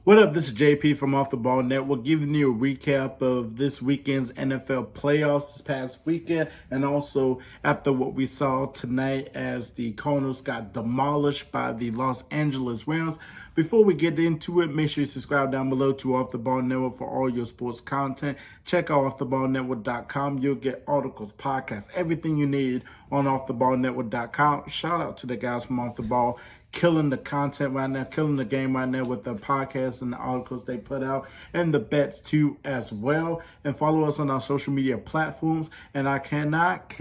What up? This is JP from Off the Ball Network, giving you a recap of this weekend's NFL playoffs this past weekend, and also after what we saw tonight as the Cardinals got demolished by the Los Angeles Rams. Before we get into it, make sure you subscribe down below to Off the Ball Network for all your sports content. Check out offtheballnetwork.com. You'll get articles, podcasts, everything you need on offtheballnetwork.com. Shout out to the guys from Off the Ball, killing the content right now, killing the game right now with the podcasts and the articles they put out, and the bets too as well. And follow us on our social media platforms. And I cannot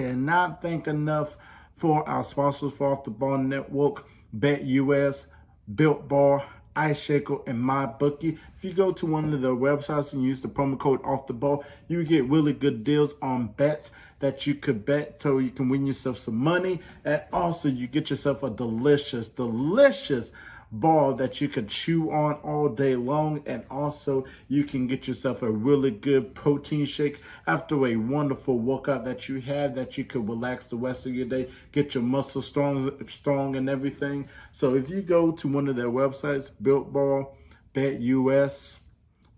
thank enough for our sponsors for Off the Ball Network, BETUS, BUILTBAR, Ice Shaker, and MyBookie. If you go to one of their websites and use the promo code Off the Ball, you get really good deals on bets that you could bet so you can win yourself some money. And also you get yourself a delicious ball that you could chew on all day long. And also you can get yourself a really good protein shake after a wonderful workout that you had, that you could relax the rest of your day, get your muscles strong and everything. So if you go to one of their websites, BuiltBar, BetUS,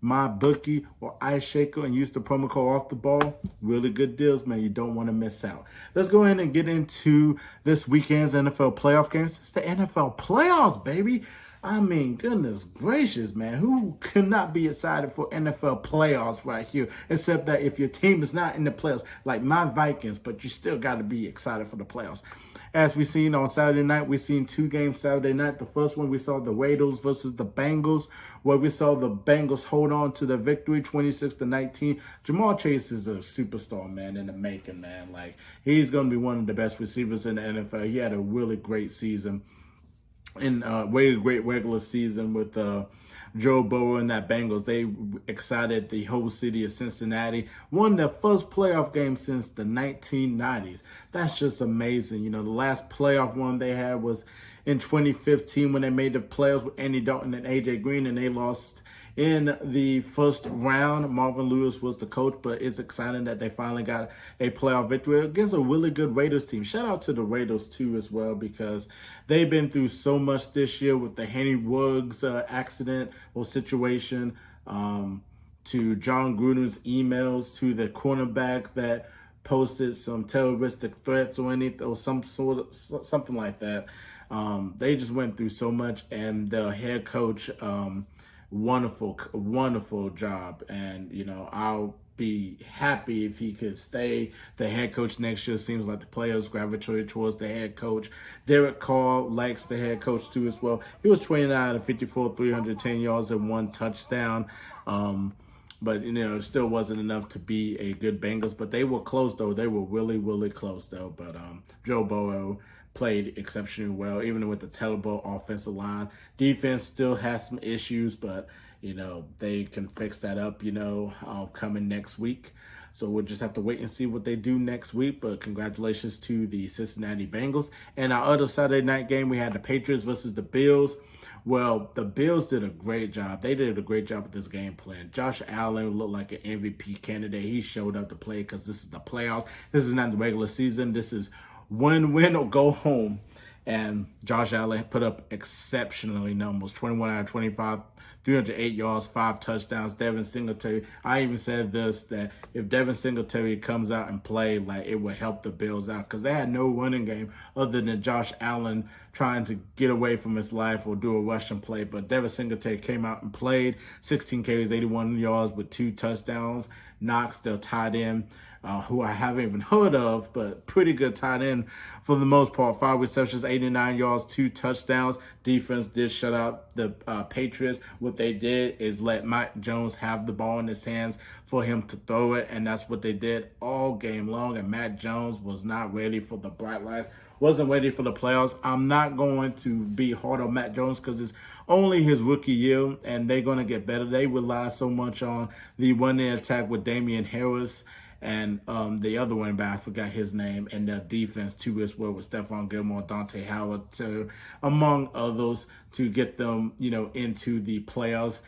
MyBookie, or Ice Shaker, and use the promo code Off the Ball, really good deals, man. You don't want to miss out. Let's go ahead and get into this weekend's NFL playoff games. It's the NFL playoffs, baby. I mean, goodness gracious, man. Who could not be excited for NFL playoffs right here? Except that if your team is not in the playoffs, like my Vikings, but you still got to be excited for the playoffs. As we seen on Saturday night, we seen two games Saturday night. The first one, we saw the Raiders versus the Bengals, where we saw the Bengals hold on to the victory, 26-19. Jamar Chase is a superstar, man, in the making, man. Like, he's going to be one of the best receivers in the NFL. He had a really great season, in really great regular season with Joe Burrow and that Bengals. They excited the whole city of Cincinnati. Won their first playoff game since the 1990s. That's just amazing. You know, the last playoff one they had was in 2015 when they made the playoffs with Andy Dalton and AJ Green, and they lost in the first round. Marvin Lewis was the coach, but it's exciting that they finally got a playoff victory against a really good Raiders team. Shout out to the Raiders too as well, because they've been through so much this year with the Henry Ruggs accident or situation, to John Gruden's emails, to the cornerback that posted some terroristic threats or anything, or something like that. They just went through so much, and the head coach, wonderful job. And, you know, I'll be happy if he could stay the head coach next year. Seems like the players gravitate towards the head coach. Derek Carr likes the head coach too as well. He was 29 of 54, 310 yards and 1 touchdown. But, you know, it still wasn't enough to be a good Bengals. But they were close, though. They were really close, though. But Joe Burrow played exceptionally well, even with the terrible offensive line. Defense still has some issues, but, you know, they can fix that up, you know, coming next week. So we'll just have to wait and see what they do next week. But congratulations to the Cincinnati Bengals. And our other Saturday night game, we had the Patriots versus the Bills. Well, the Bills did a great job. They did a great job with this game plan. Josh Allen looked like an MVP candidate. He showed up to play because this is the playoffs. This is not the regular season. This is win or go home. And Josh Allen put up exceptionally numbers. 21 out of 25, 308 yards, 5 touchdowns. Devin Singletary, I even said this, that if Devin Singletary comes out and play, like, it would help the Bills out, because they had no running game other than Josh Allen trying to get away from his life or do a rushing play. But Devin Singletary came out and played. 16 carries, 81 yards with 2 touchdowns. Knox, their tight end, who I haven't even heard of, but pretty good tight end for the most part. 5 receptions, 89 yards, 2 touchdowns. Defense did shut out the Patriots. What they did is let Mac Jones have the ball in his hands for him to throw it, and that's what they did all game long. And Mac Jones was not ready for the bright lights, wasn't ready for the playoffs. I'm not going to be hard on Mac Jones because it's only his rookie year, and they're going to get better. They rely so much on the one-in attack with Damian Harris and the other one, but I forgot his name, and their defense too as well, with Stephon Gilmore, Dante Howard, among others, to get them, you know, into the playoffs.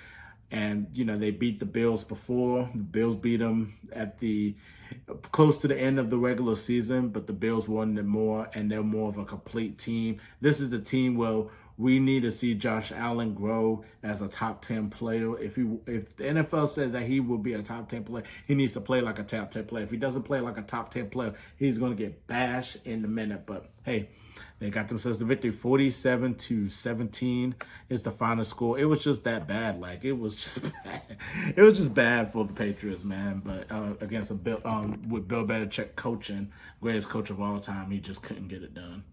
And, you know, they beat the Bills before. The Bills beat them at the close to the end of the regular season, but the Bills won it more, and they're more of a complete team. This is the team where we need to see Josh Allen grow as a top 10 player. If the NFL says that he will be a top 10 player, he needs to play like a top 10 player. If he doesn't play like a top 10 player, he's going to get bashed in a minute. But hey, they got themselves the victory. 47-17 is the final score. It was just that bad. Like, it was just bad. It was just bad for the Patriots, man. But against with Bill Belichick coaching, greatest coach of all time, he just couldn't get it done.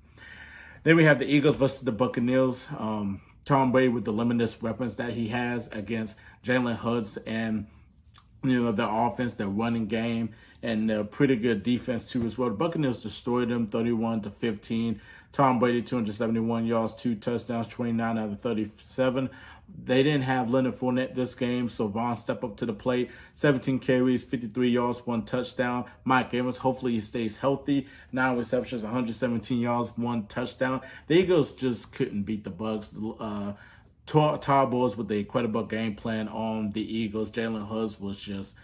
Then we have the Eagles versus the Buccaneers. Tom Brady with the limitless weapons that he has against Jalen Hurts and their offense, their running game, and their pretty good defense too as well. The Buccaneers destroyed them 31-15. Tom Brady 271 yards, 2 touchdowns, 29 out of 37. They didn't have Leonard Fournette this game, so Vaughn stepped up to the plate. 17 carries, 53 yards, 1 touchdown. Mike Evans, hopefully he stays healthy. 9 receptions, 117 yards, 1 touchdown. The Eagles just couldn't beat the Bucs. Tar Balls with the incredible game plan on the Eagles. Jalen Hurts was just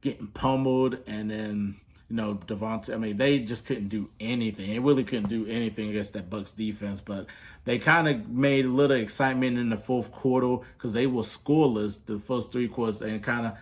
getting pummeled, and then Devontae. I mean, they just couldn't do anything. They really couldn't do anything against that Bucs defense. But they kind of made a little excitement in the fourth quarter because they were scoreless the first 3 quarters, and kind of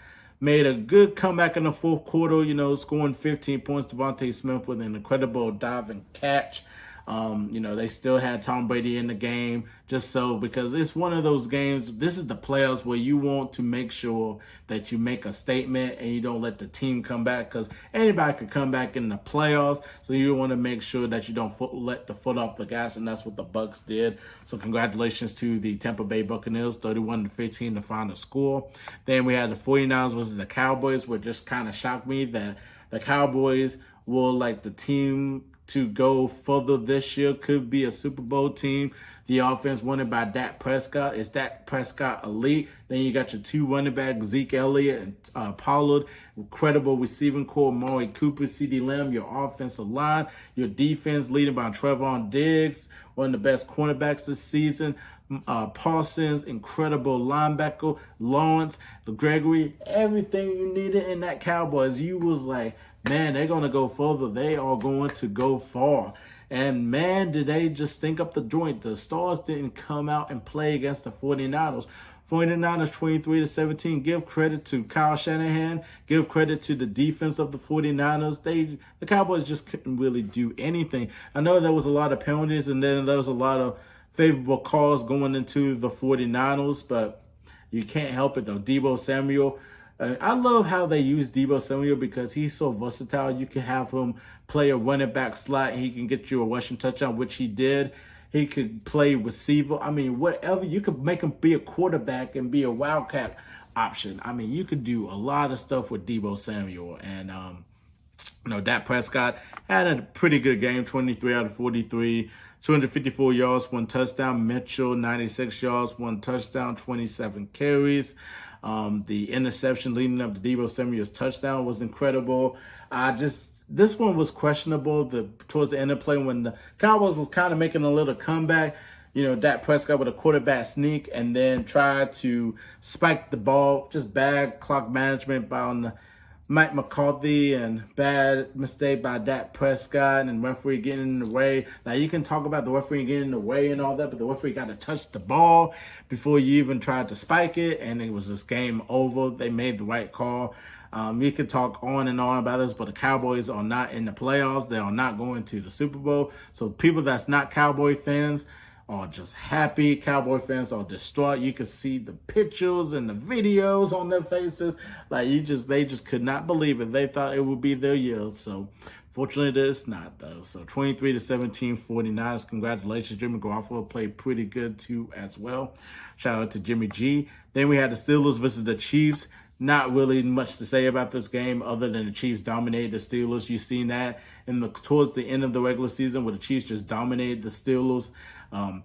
made a good comeback in the fourth quarter. Scoring 15 points. Devontae Smith with an incredible dive and catch. They still had Tom Brady in the game because it's one of those games. This is the playoffs where you want to make sure that you make a statement and you don't let the team come back, because anybody could come back in the playoffs. So you want to make sure that you don't let the foot off the gas, and that's what the Bucs did. So congratulations to the Tampa Bay Buccaneers, 31-15 the final score. Then we had the 49ers versus the Cowboys, which just kind of shocked me that the Cowboys were like the team to go further this year, could be a Super Bowl team. The offense wanted by Dak Prescott. Is Dak Prescott elite? Then you got your 2 running backs, Zeke Elliott and Pollard. Incredible receiving core, Amari Cooper, CeeDee Lamb. Your offensive line, your defense leading by Trevon Diggs, one of the best cornerbacks this season. Parsons, incredible linebacker, Lawrence, Gregory, everything you needed in that Cowboys. You was like, man, they're going to go further. They are going to go far. And man, did they just stink up the joint. The Stars didn't come out and play against the 49ers. 49ers 23-17. Give credit to Kyle Shanahan. Give credit to the defense of the 49ers. The Cowboys just couldn't really do anything. I know there was a lot of penalties, and then there was a lot of favorable calls going into the 49ers, but you can't help it though. Deebo Samuel. I love how they use Deebo Samuel because he's so versatile. You can have him play a running back slot and he can get you a rushing touchdown, which he did. He could play receiver. I mean, whatever. You could make him be a quarterback and be a wildcat option. I mean, you could do a lot of stuff with Deebo Samuel. And, Dak Prescott had a pretty good game, 23 out of 43. 254 yards, 1 touchdown. Mitchell, 96 yards, 1 touchdown, 27 carries. The interception leading up to Deebo Samuel's touchdown was incredible. This one was questionable towards the end of play when the Cowboys was kind of making a little comeback. Dak Prescott with a quarterback sneak and then tried to spike the ball. Just bad clock management by Mike McCarthy and bad mistake by Dak Prescott and referee getting in the way. Now, you can talk about the referee getting in the way and all that, but the referee got to touch the ball before you even tried to spike it, and it was just game over. They made the right call. You can talk on and on about this, but the Cowboys are not in the playoffs. They are not going to the Super Bowl. So people that's not Cowboy fans are just happy. Cowboy fans are distraught. You can see the pictures and the videos on their faces. Like they just could not believe it. They thought it would be their year. So fortunately, it's not though. So 23-17, 49ers. Congratulations. Jimmy Garoppolo played pretty good too as well. Shout out to Jimmy G. Then we had the Steelers versus the Chiefs. Not really much to say about this game other than the Chiefs dominated the Steelers. You've seen that towards the end of the regular season where the Chiefs just dominated the Steelers.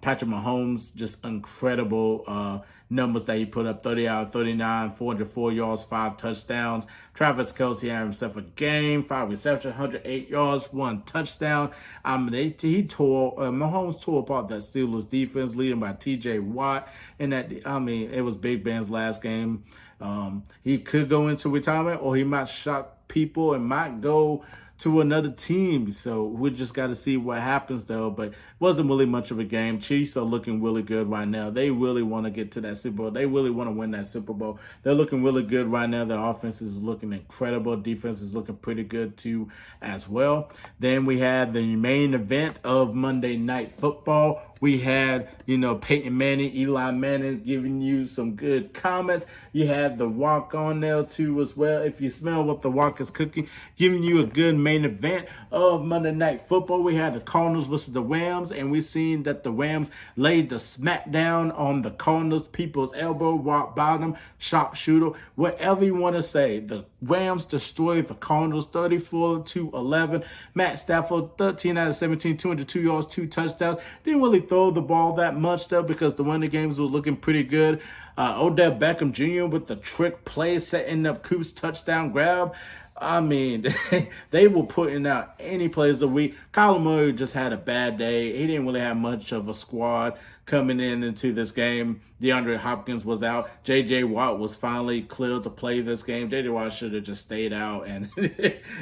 Patrick Mahomes, just incredible numbers that he put up, 30 out of 39, 404 yards, 5 touchdowns. Travis Kelce had himself a game, 5 receptions, 108 yards, 1 touchdown. Mahomes tore apart that Steelers defense, leading by TJ Watt. And it was Big Ben's last game. He could go into retirement, or he might shock people and might go to another team. So we just got to see what happens, though. But it wasn't really much of a game. Chiefs are looking really good right now. They really want to get to that Super Bowl. They really want to win that Super Bowl. They're looking really good right now. Their offense is looking incredible. Defense is looking pretty good, too, as well. Then we had the main event of Monday Night Football. We had, Peyton Manning, Eli Manning giving you some good comments. You had The Rock on there too as well. If you smell what The Rock is cooking, giving you a good main event of Monday Night Football. We had the Cardinals versus the Rams, and we seen that the Rams laid the smackdown on the Cardinals, people's elbow, rock bottom, sharpshooter, whatever you want to say. The Rams destroyed the Cardinals 34-11. Matt Stafford, 13 out of 17, 202 yards, 2 touchdowns. Didn't really throw the ball that much, though, because the running games were looking pretty good. Odell Beckham Jr. with the trick play, setting up Coop's touchdown grab. I mean, they were putting out any plays a week. Kyler Murray just had a bad day. He didn't really have much of a squad coming into this game. DeAndre Hopkins was out. J.J. Watt was finally cleared to play this game. J.J. Watt should have just stayed out. And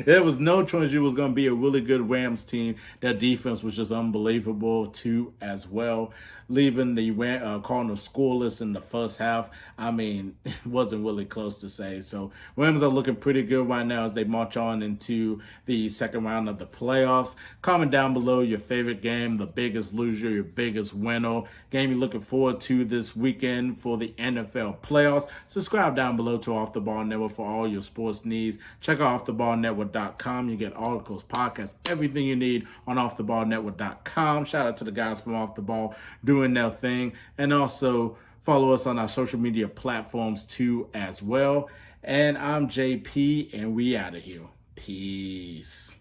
there was no choice. It was going to be a really good Rams team. Their defense was just unbelievable, too, as well. Leaving the Cardinals scoreless in the first half. I mean, it wasn't really close to say. So Rams are looking pretty good right now as they march on into the second round of the playoffs. Comment down below your favorite game, the biggest loser, your biggest winner, game you're looking forward to this weekend for the NFL playoffs. Subscribe down below to Off the Ball Network for all your sports needs. Check out offtheballnetwork.com. You get articles, podcasts, everything you need on offtheballnetwork.com. Shout out to the guys from Off the Ball doing their thing. And also follow us on our social media platforms too as well. And I'm JP, and we out of here. Peace.